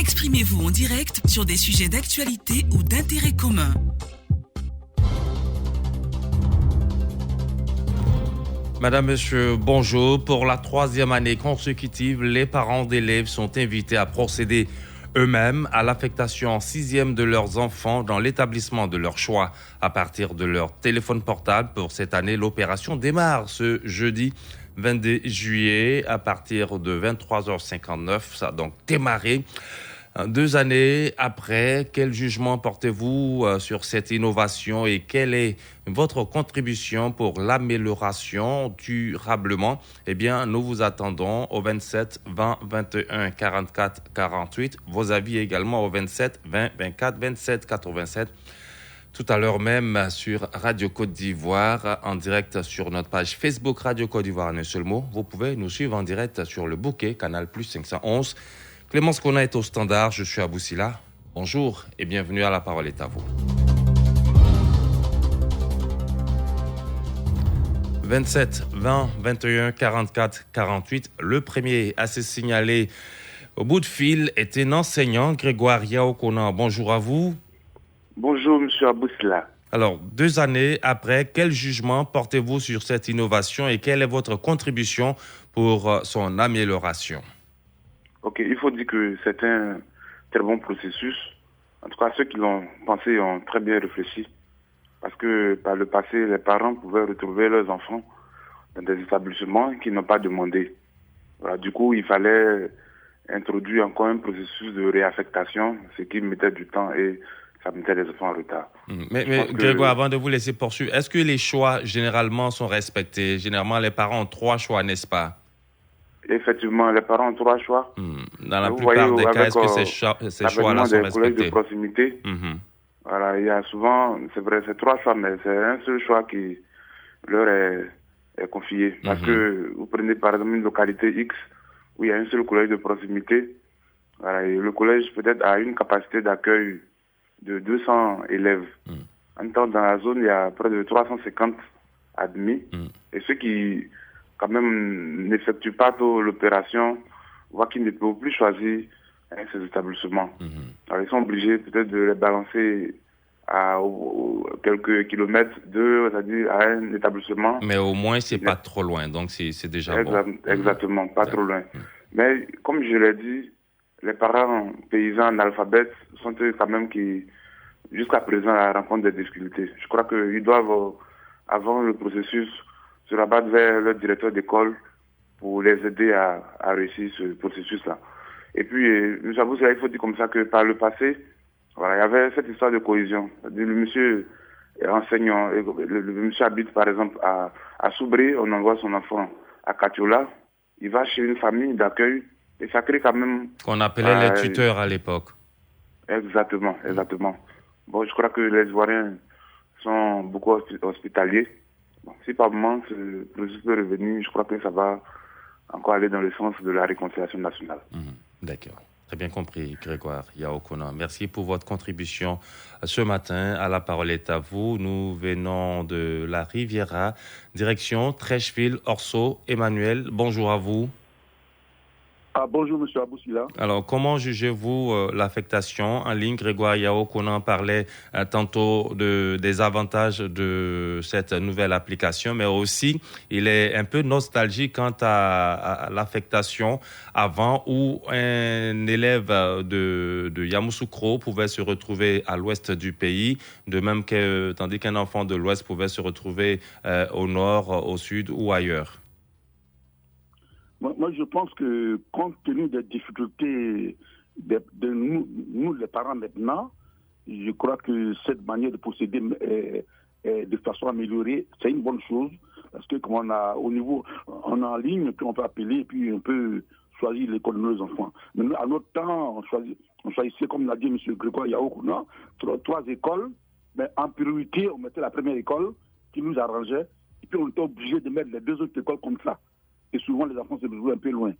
Exprimez-vous en direct sur des sujets d'actualité ou d'intérêt commun. Madame, Monsieur, bonjour. Pour la 3e année consécutive, les parents d'élèves sont invités à procéder eux-mêmes à l'affectation en 6e de leurs enfants dans l'établissement de leur choix à partir de leur téléphone portable. Pour cette année, l'opération démarre ce jeudi 22 juillet à partir de 23h59. Ça a donc démarré. 2 années après, quel jugement portez-vous sur cette innovation et quelle est votre contribution pour l'amélioration durablement? Eh bien, nous vous attendons au 27 20 21 44 48. Vos avis également au 27 20 24 27 87. Tout à l'heure même sur Radio Côte d'Ivoire, en direct sur notre page Facebook Radio Côte d'Ivoire en un seul mot. Vous pouvez nous suivre en direct sur le bouquet, Canal Plus 511. Clémence Kona est au standard, je suis Abou Silla. Bonjour et bienvenue à La Parole est à vous. 27 20 21 44 48. Le premier à se signaler au bout de fil est un enseignant, Grégoire Yaokona. Bonjour à vous. Bonjour, monsieur Abou Silla. Alors, 2 années après, quel jugement portez-vous sur cette innovation et quelle est votre contribution pour son amélioration? Ok, il faut dire que c'est un très bon processus. En tout cas, ceux qui l'ont pensé ont très bien réfléchi. Parce que par le passé, les parents pouvaient retrouver leurs enfants dans des établissements qu'ils n'ont pas demandé. Voilà, du coup, il fallait introduire encore un processus de réaffectation, ce qui mettait du temps et ça mettait les enfants en retard. Mais Grégoire, avant de vous laisser poursuivre, est-ce que les choix généralement sont respectés? Généralement, les parents ont 3 choix, n'est-ce pas? Effectivement, les parents ont 3 choix. Dans la plupart des cas, est-ce que ces choix-là sont respectés? Collèges de proximité, voilà, il y a souvent, c'est vrai, c'est 3 choix, mais c'est un seul choix qui leur est confié. Parce que vous prenez par exemple une localité X où il y a un seul collège de proximité. Voilà, et le collège peut-être a une capacité d'accueil de 200 élèves. En même temps, dans la zone, il y a près de 350 admis. Et ceux qui quand même n'effectuent pas trop l'opération, voient qu'ils ne peuvent plus choisir ces établissements. Alors ils sont obligés peut-être de les balancer à quelques kilomètres c'est-à-dire à un établissement. Mais au moins, c'est pas trop loin, donc c'est déjà bon. Exactement, pas trop loin. Mais comme je l'ai dit, les parents paysans analphabètes sont eux quand même qui, jusqu'à présent, rencontrent des difficultés. Je crois qu'ils doivent, avant le processus, se rabattre vers leur directeur d'école pour les aider à réussir ce processus-là. Et puis, nous avons, il faut dire comme ça que par le passé, voilà, il y avait cette histoire de cohésion. Le monsieur est enseignant, le monsieur habite par exemple à Soubré, on envoie son enfant à Katiola, il va chez une famille d'accueil et ça crée quand même... Qu'on appelait les tuteurs à l'époque. Exactement. Bon, je crois que les Ivoiriens sont beaucoup hospitaliers. Bon, si par moment ce processus peut revenir, je crois que ça va encore aller dans le sens de la réconciliation nationale. D'accord. Très bien compris, Grégoire Yaokona. Merci pour votre contribution ce matin. À La Parole est à vous. Nous venons de la Riviera, direction Trècheville, Orso. Emmanuel, bonjour à vous. Bonjour, monsieur Abou Silla. Alors, comment jugez-vous l'affectation en ligne? Grégoire Yaokona parlait tantôt des avantages de cette nouvelle application, mais aussi, il est un peu nostalgique quant à l'affectation avant où un élève de Yamoussoukro pouvait se retrouver à l'ouest du pays, de même que, tandis qu'un enfant de l'ouest pouvait se retrouver au nord, au sud ou ailleurs. Moi, je pense que compte tenu des difficultés de nous, les parents maintenant, je crois que cette manière de procéder de façon améliorée, c'est une bonne chose. Parce que comme on a au niveau, on est en ligne, puis on peut appeler, et puis on peut choisir l'école de nos enfants. Mais à notre temps, on choisissait, comme l'a dit M. Grégoire Yaokona, 3 écoles, mais en priorité, on mettait la première école qui nous arrangeait, et puis on était obligé de mettre les 2 autres écoles comme ça. Et souvent, les enfants se retrouvent un peu loin.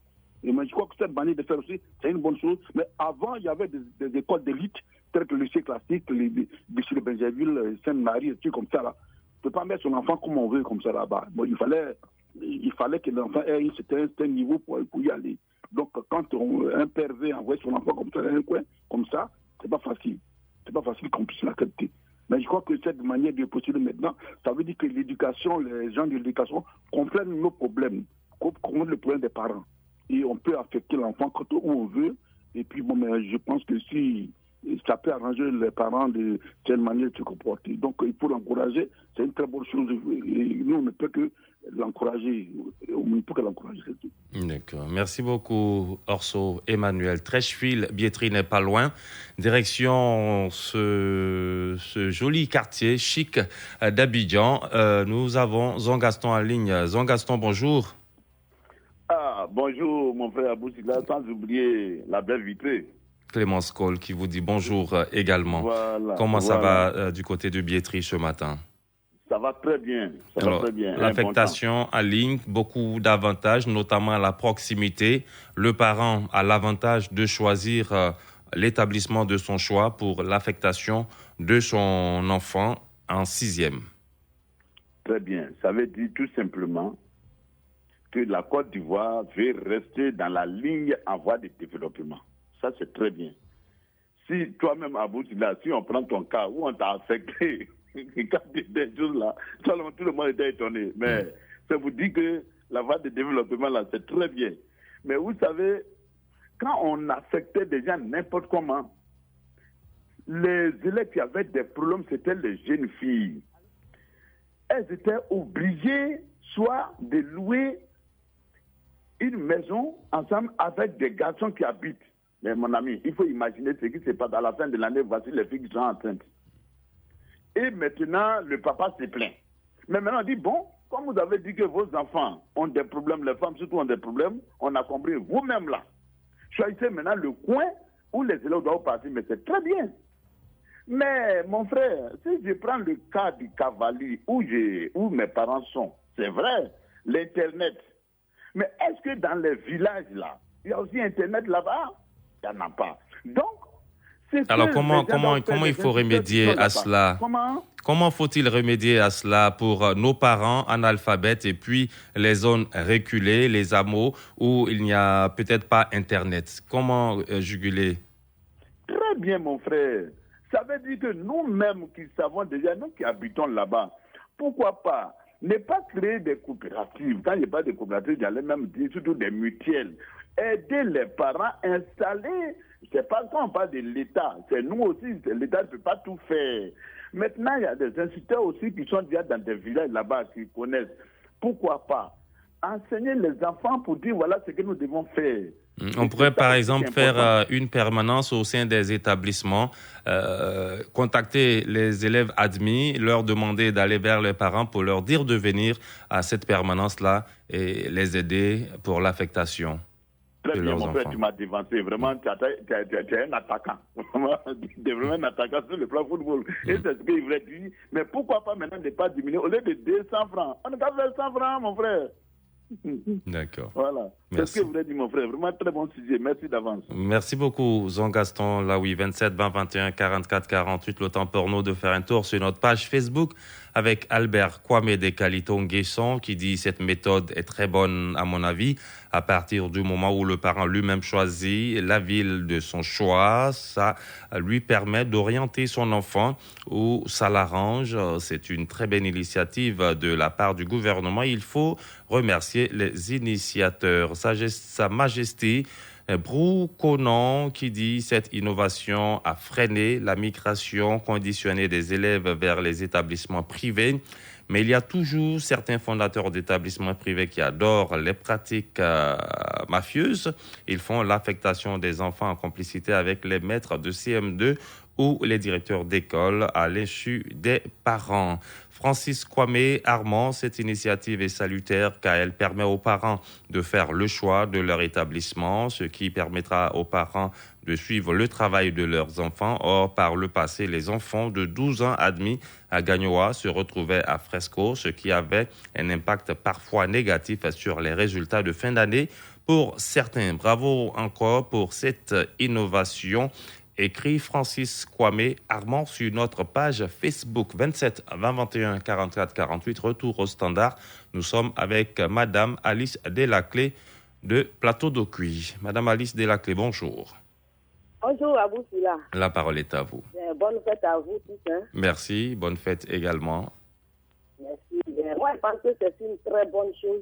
Et moi, je crois que cette manière de faire aussi, c'est une bonne chose. Mais avant, il y avait des écoles d'élite, telles que le lycée classique, le lycée de Benjaville, Sainte-Marie, des trucs comme ça. Là. On ne peut pas mettre son enfant comme on veut, comme ça là-bas. Bon, il fallait il fallait que l'enfant ait un certain niveau pour y aller. Donc, quand un père veut envoyer son enfant comme ça dans un coin, comme ça, c'est pas facile. C'est pas facile qu'on puisse l'accepter. Mais je crois que cette manière de procéder maintenant, ça veut dire que l'éducation, les gens de l'éducation comprennent nos problèmes, comprennent le problème des parents. Et on peut affecter l'enfant quand on veut. Et puis, bon, mais je pense que si ça peut arranger les parents de telle manière de se comporter. Donc, il faut l'encourager. C'est une très bonne chose. Et nous, on ne peut que l'encourager. On ne peut que l'encourager. D'accord. Merci beaucoup, Orso Emmanuel. Trècheville-Biétry n'est pas loin. Direction ce joli quartier chic d'Abidjan. Nous avons Jean-Gaston en ligne. Jean-Gaston, bonjour. Bonjour, mon frère Aboussila, sans oublier la belle vitrée. Clémence Cole qui vous dit bonjour également. Voilà, Comment ça va du côté de Biétry ce matin? Ça va très bien. Alors, l'affectation en ligne, beaucoup d'avantages, notamment la proximité. Le parent a l'avantage de choisir l'établissement de son choix pour l'affectation de son enfant en 6e. Très bien. Ça veut dire tout simplement que la Côte d'Ivoire veut rester dans la ligne en voie de développement. Ça, c'est très bien. Si toi-même, Aboussila, si on prend ton cas où on t'a affecté, des choses là, tout le monde était étonné. Mais ça vous dit que la voie de développement là, c'est très bien. Mais vous savez, quand on affectait des gens n'importe comment, les élèves qui avaient des problèmes, c'était les jeunes filles. Elles étaient obligées soit de louer une maison ensemble avec des garçons qui habitent. Mais mon ami, il faut imaginer ce qui se passe à la fin de l'année. Voici les filles qui sont enceintes. Et maintenant, le papa se plaint. Mais maintenant, on dit, bon, comme vous avez dit que vos enfants ont des problèmes, les femmes surtout ont des problèmes, on a compris vous-même là. Choisissez maintenant le coin où les élèves doivent partir, mais c'est très bien. Mais mon frère, si je prends le cas du Cavalier où mes parents sont, c'est vrai, l'Internet. Mais est-ce que dans les villages là, il y a aussi Internet là-bas? Il n'y en a pas. Donc, alors comment il faut remédier à cela? Comment faut-il remédier à cela pour nos parents analphabètes et puis les zones reculées, les hameaux où il n'y a peut-être pas Internet? Comment juguler? Très bien, mon frère. Ça veut dire que nous-mêmes qui savons déjà, nous qui habitons là-bas, pourquoi pas ne pas créer des coopératives? Quand il n'y a pas de coopératives, j'allais même dire surtout des mutuelles. Aider les parents, installer. C'est pas quand on parle de l'État, c'est nous aussi, l'État ne peut pas tout faire. Maintenant, il y a des instituteurs aussi qui sont déjà dans des villages là-bas, qui connaissent. Pourquoi pas enseigner les enfants pour dire voilà ce que nous devons faire. On pourrait par exemple faire une permanence au sein des établissements, contacter les élèves admis, leur demander d'aller vers les parents pour leur dire de venir à cette permanence-là et les aider pour l'affectation. Très bien, mon frère, tu m'as dévancé. Vraiment, tu es un attaquant. Tu es vraiment un attaquant sur le plan football. Et c'est ce qu'il voulait dire. Mais pourquoi pas maintenant ne pas diminuer? Au lieu de 200 francs, on ne peut pas faire 100 francs, mon frère. D'accord. Voilà. C'est ce que voulait dire mon frère. Vraiment très bon sujet. Merci d'avance. Merci beaucoup, Jean-Gaston. Là, oui, 27 20 21 44 48. Le temps pour nous de faire un tour sur notre page Facebook avec Albert Kwame de Kaliton-Guesson qui dit cette méthode est très bonne à mon avis. À partir du moment où le parent lui-même choisit la ville de son choix, ça lui permet d'orienter son enfant où ça l'arrange. C'est une très belle initiative de la part du gouvernement. Il faut remercier les initiateurs. Sa Majesté Brou Conan qui dit cette innovation a freiné la migration conditionnée des élèves vers les établissements privés. Mais il y a toujours certains fondateurs d'établissements privés qui adorent les pratiques mafieuses. Ils font l'affectation des enfants en complicité avec les maîtres de CM2 ou les directeurs d'école à l'insu des parents. Francis Kwame Armand, cette initiative est salutaire car elle permet aux parents de faire le choix de leur établissement, ce qui permettra aux parents de suivre le travail de leurs enfants. Or, par le passé, les enfants de 12 ans admis à Gagnoa se retrouvaient à Fresco, ce qui avait un impact parfois négatif sur les résultats de fin d'année pour certains. Bravo encore pour cette innovation écrit Francis Kwame Armand sur notre page Facebook 27 20 21 44 48. Retour au standard. Nous sommes avec Madame Alice Delaclé de Plateau d'Ocuy. Madame Alice Delaclé, bonjour. Bonjour à vous, Sila. La parole est à vous. Bonne fête à vous tous. Merci, bonne fête également. Merci. Moi, je pense que c'est une très bonne chose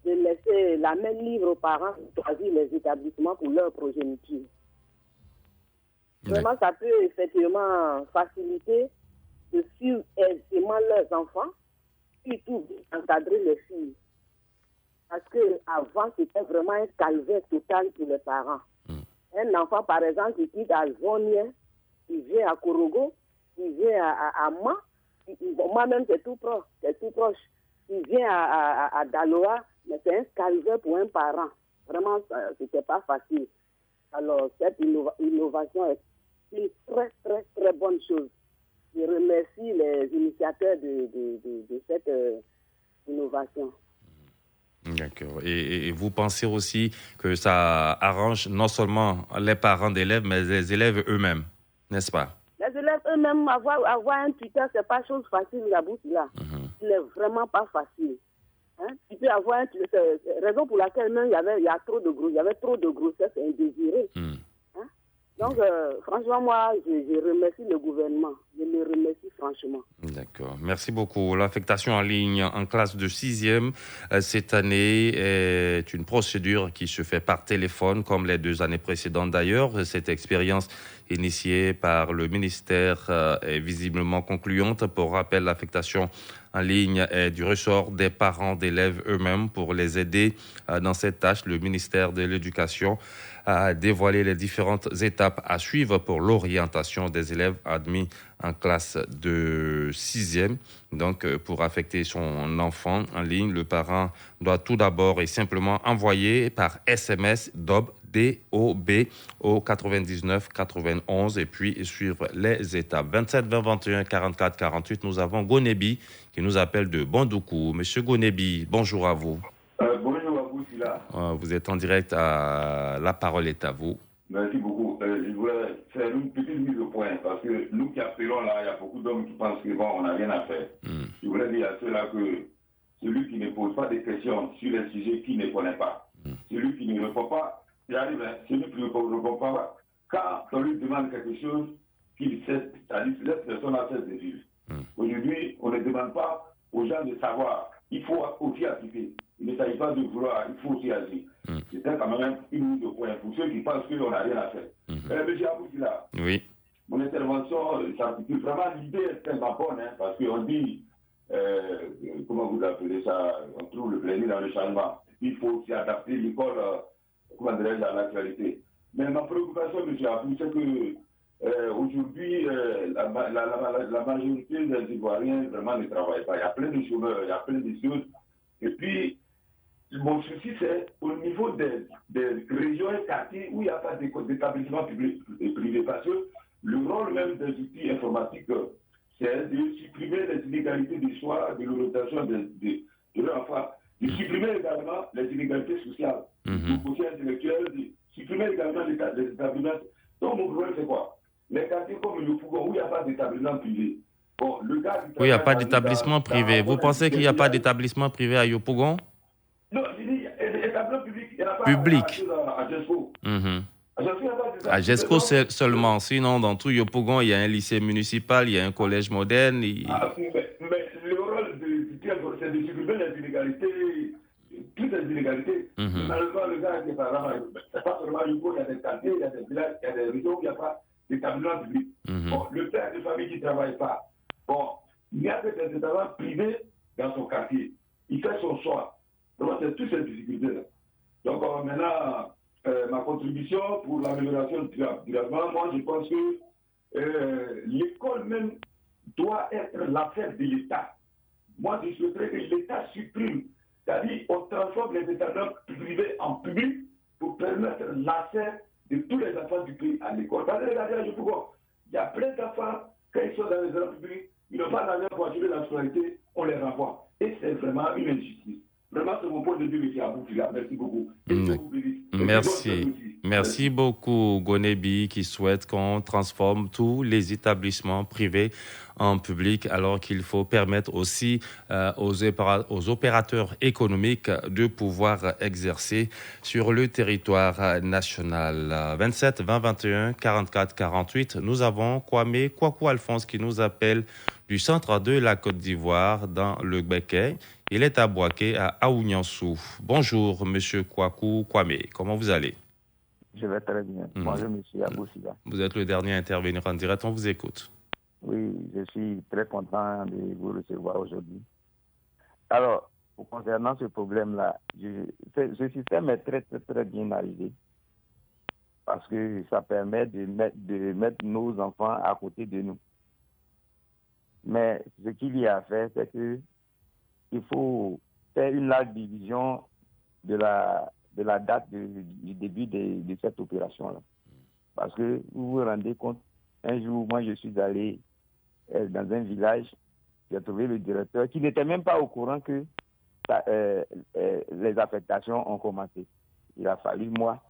de laisser la main libre aux parents de choisir les établissements pour leur progéniture. Vraiment, ça peut effectivement faciliter de suivre aisément leurs enfants, surtout encadrer les filles. Parce qu'avant, c'était vraiment un calvaire total pour les parents. Un enfant, par exemple, qui quitte à Zonien, il vient à Korogo, il vient à Ma, moi-même c'est tout proche. Il vient à Daloa, mais c'est un calvaire pour un parent. Vraiment, c'était pas facile. Alors, cette innovation est une très, très, très bonne chose. Je remercie les initiateurs de cette innovation. D'accord. Et vous pensez aussi que ça arrange non seulement les parents d'élèves, mais les élèves eux-mêmes, n'est-ce pas? Les élèves eux-mêmes, avoir un tuteur, c'est pas chose facile, la bouche là. Il n'est vraiment pas facile. Tu peux avoir un tuteur, c'est raison pour laquelle même il y avait trop de grossesses indésirées. Donc, franchement, moi, je remercie le gouvernement. Je le remercie franchement. D'accord. Merci beaucoup. L'affectation en ligne en classe de 6e cette année est une procédure qui se fait par téléphone, comme les 2 années précédentes d'ailleurs. Cette expérience initiée par le ministère est visiblement concluante. Pour rappel, l'affectation en ligne est du ressort des parents d'élèves eux-mêmes. Pour les aider dans cette tâche, le ministère de l'Éducation a dévoilé les différentes étapes à suivre pour l'orientation des élèves admis en classe de 6e. Donc, pour affecter son enfant en ligne, le parent doit tout d'abord et simplement envoyer par SMS DOB au 99 91 et puis suivre les étapes. 27 20 21 44 48, nous avons Gonebi qui nous appelle de Bondoukou. Monsieur Gonebi, bonjour à vous. Bonjour à vous, Sila. Vous êtes en direct, la parole est à vous. Merci beaucoup. Je voulais faire une petite mise au point parce que nous qui appelons là, il y a beaucoup d'hommes qui pensent que bon, on n'a rien à faire. Je voulais dire à ceux-là que celui qui ne pose pas de questions sur les sujets qu'il ne connaît pas, celui qui ne répond pas, j'arrive, celui qui ne répond pas, quand on lui demande quelque chose qu'il sait, c'est-à-dire cette personne a fait des vivre. Aujourd'hui, on ne demande pas aux gens de savoir. Il faut aussi appliquer. Il ne s'agit pas de vouloir, il faut aussi agir. C'était quand même une mise au point pour ceux qui pensent qu'on n'a rien à faire. Monsieur Aboudila, oui. Mon intervention s'articule vraiment. L'idée est tellement bonne, parce qu'on dit, comment vous appelez ça, on trouve le plaisir dans le changement. Il faut aussi adapter l'école, comment dirais-je, à l'actualité. Mais ma préoccupation, monsieur Abou, c'est que aujourd'hui, la majorité des Ivoiriens vraiment ne travaillent pas. Il y a plein de chômeurs, il y a plein de choses. Et puis, mon souci, c'est au niveau des régions et quartiers où il n'y a pas d'établissement public et privé. Parce que le rôle même des outils informatiques, c'est de supprimer les inégalités du choix, de l'orientation de l'enfant, de supprimer également les inégalités sociales, sociales intellectuelles, de supprimer également les établissements. Donc, mon problème, c'est quoi? Les quartiers comme le Fougon, où il n'y a pas d'établissement privé. Bon, le gars oui, il n'y a pas d'établissement privé. Vous pensez qu'il n'y a pas d'établissement privé à Yopougon? Non, je dis, établissement public, il n'y en a pas public. À GESCO. À GESCO seulement. Sinon, dans tout Yopougon, il y a un lycée municipal, il y a un collège moderne. Mais le rôle c'est de supprimer les inégalités, toutes les inégalités. Malheureusement, le gars qui est par là, c'est pas seulement Yopougon, il y a des quartiers, il y a des villages, il y a des régions où il n'y a pas d'établissement public. Bon, le père de famille qui ne travaille pas, bon, il y a des établissements privés dans son quartier. Il fait son choix. Donc, c'est toutes ces difficultés-là. Donc, maintenant, ma contribution pour l'amélioration du développement, moi, je pense que l'école même doit être l'affaire de l'État. Moi, je souhaiterais que l'État supprime, c'est-à-dire on transforme les établissements privés en public pour permettre l'accès de tous les enfants du pays à l'école. Parce que regardez, il y a plein d'enfants, quand ils sont dans les écoles publiques, ils n'ont pas d'argent pour assurer la scolarité, on les renvoie. Et c'est vraiment une injustice. Vraiment, c'est mon point de vue, M. Aboukila. Merci beaucoup. Merci. Merci beaucoup, Gonebi, qui souhaite qu'on transforme tous les établissements privés en public, alors qu'il faut permettre aussi aux opérateurs économiques de pouvoir exercer sur le territoire national. 27 20 21 44 48, nous avons Kwame Kwaku Alphonse qui nous appelle du centre de la Côte d'Ivoire dans le Béquet. Il est à Boaké, à Aouniansou. Bonjour, monsieur Kwaku Kwame. Comment vous allez? Je vais très bien. Bonjour, monsieur Aboussida. Vous êtes le dernier à intervenir en direct. On vous écoute. Oui, je suis très content de vous recevoir aujourd'hui. Alors, concernant ce problème-là, ce système est très, très, très bien arrivé parce que ça permet de mettre nos enfants à côté de nous. Mais ce qu'il y a à faire, c'est qu'il faut faire une large division de la date du début de cette opération-là. Parce que vous vous rendez compte, un jour, moi, je suis allé dans un village, j'ai trouvé le directeur qui n'était même pas au courant que les affectations ont commencé. Il a fallu, moi,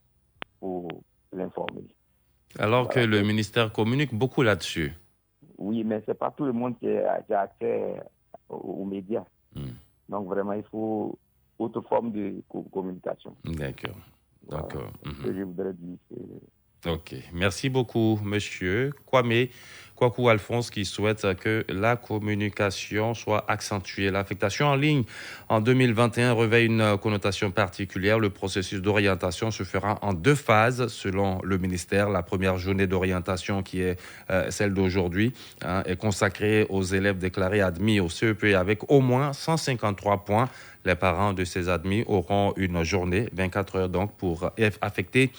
pour l'informer. Alors voilà, que le ministère communique beaucoup là-dessus. Oui, mais ce n'est pas tout le monde qui a accès aux médias. Donc, vraiment, il faut autre forme de communication. D'accord. Voilà. D'accord. Ce que je voudrais dire, c'est... OK. Merci beaucoup, monsieur Kwame Kwaku Alphonse, qui souhaite que la communication soit accentuée. L'affectation en ligne en 2021 revêt une connotation particulière. Le processus d'orientation se fera en 2 phases, selon le ministère. La première journée d'orientation, qui est celle d'aujourd'hui, est consacrée aux élèves déclarés admis au CEP avec au moins 153 points. Les parents de ces admis auront une journée, 24 heures donc, pour affecter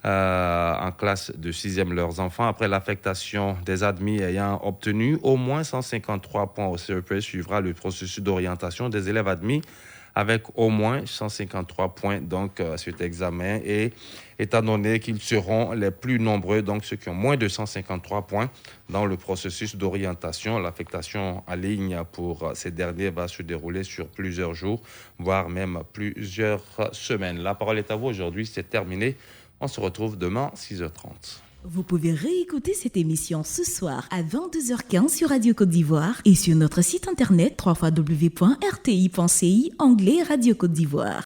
en classe de 6e leurs enfants. Après l'affectation des admis ayant obtenu au moins 153 points au CEP, suivra le processus d'orientation des élèves admis avec au moins 153 points donc cet examen. Et étant donné qu'ils seront les plus nombreux, donc ceux qui ont moins de 153 points dans le processus d'orientation, l'affectation en ligne pour ces derniers va se dérouler sur plusieurs jours, voire même plusieurs semaines. La parole est à vous aujourd'hui, c'est terminé. On se retrouve demain, 6h30. Vous pouvez réécouter cette émission ce soir à 22h15 sur Radio Côte d'Ivoire et sur notre site internet www.rti.ci, onglet Radio Côte d'Ivoire.